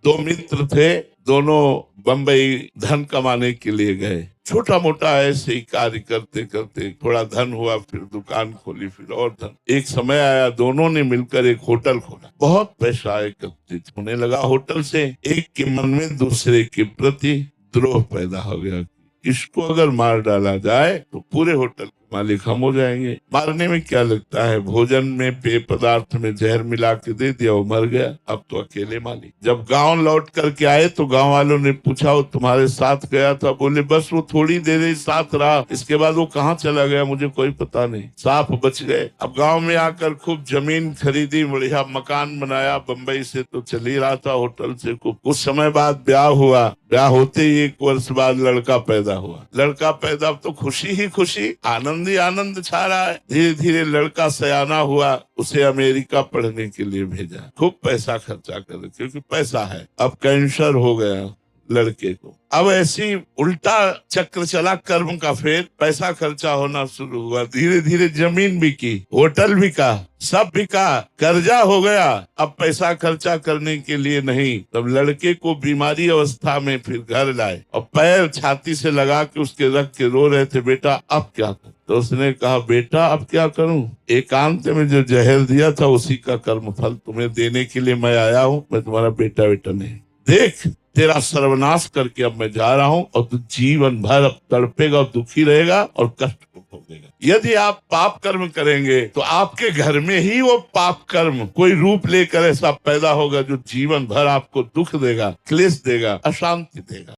दो मित्र थे, दोनों बंबई धन कमाने के लिए गए। छोटा मोटा ऐसे ही कार्य करते करते थोड़ा धन हुआ, फिर दुकान खोली, फिर और धन। एक समय आया, दोनों ने मिलकर एक होटल खोला। बहुत पैसा एकत्रित होने लगा होटल से। एक के मन में दूसरे के प्रति द्रोह पैदा हो गया। इसको अगर मार डाला जाए तो पूरे होटल के मालिक हम हो जाएंगे। मारने में क्या लगता है, भोजन में पेय पदार्थ में जहर मिला के दे दिया, वो मर गया। अब तो अकेले मालिक। जब गांव लौट करके आए तो गांव वालों ने पूछा, वो तुम्हारे साथ गया था? बोले बस वो थोड़ी देर ही साथ रहा, इसके बाद वो कहाँ चला गया मुझे कोई पता नहीं। साफ बच गए। अब गाँव में आकर खूब जमीन खरीदी, बढ़िया मकान बनाया। बम्बई से तो चल ही रहा था होटल से। कुछ समय बाद ब्याह हुआ। ब्याह होते ही 1 वर्ष बाद लड़का पैदा हुआ। लड़का पैदा तो खुशी ही खुशी, आनंद ही आनंद छा रहा है। धीरे धीरे लड़का सयाना हुआ, उसे अमेरिका पढ़ने के लिए भेजा। खूब पैसा खर्चा कर, क्योंकि पैसा है। अब कैंसर हो गया लड़के को। अब ऐसी उल्टा चक्र चला कर्म का। फिर पैसा खर्चा होना शुरू हुआ। धीरे धीरे जमीन बिकी, होटल बिका, सब बिका, कर्जा हो गया। अब पैसा खर्चा करने के लिए नहीं। तब लड़के को बीमारी अवस्था में फिर घर लाए और पैर छाती से लगा के उसके रख के रो रहे थे, बेटा अब क्या करूं? तो उसने कहा, बेटा अब क्या करूं? एकांत में जो जहर दिया था उसी का कर्म फल तुम्हें देने के लिए मैं आया हूं। मैं तुम्हारा बेटा बेटा नहीं। देख, तेरा सर्वनाश करके अब मैं जा रहा हूं और तू जीवन भर अब तड़पेगा और दुखी रहेगा और कष्ट भोगेगा। यदि आप पाप कर्म करेंगे तो आपके घर में ही वो पाप कर्म कोई रूप लेकर ऐसा पैदा होगा जो जीवन भर आपको दुख देगा, क्लेश देगा, अशांति देगा।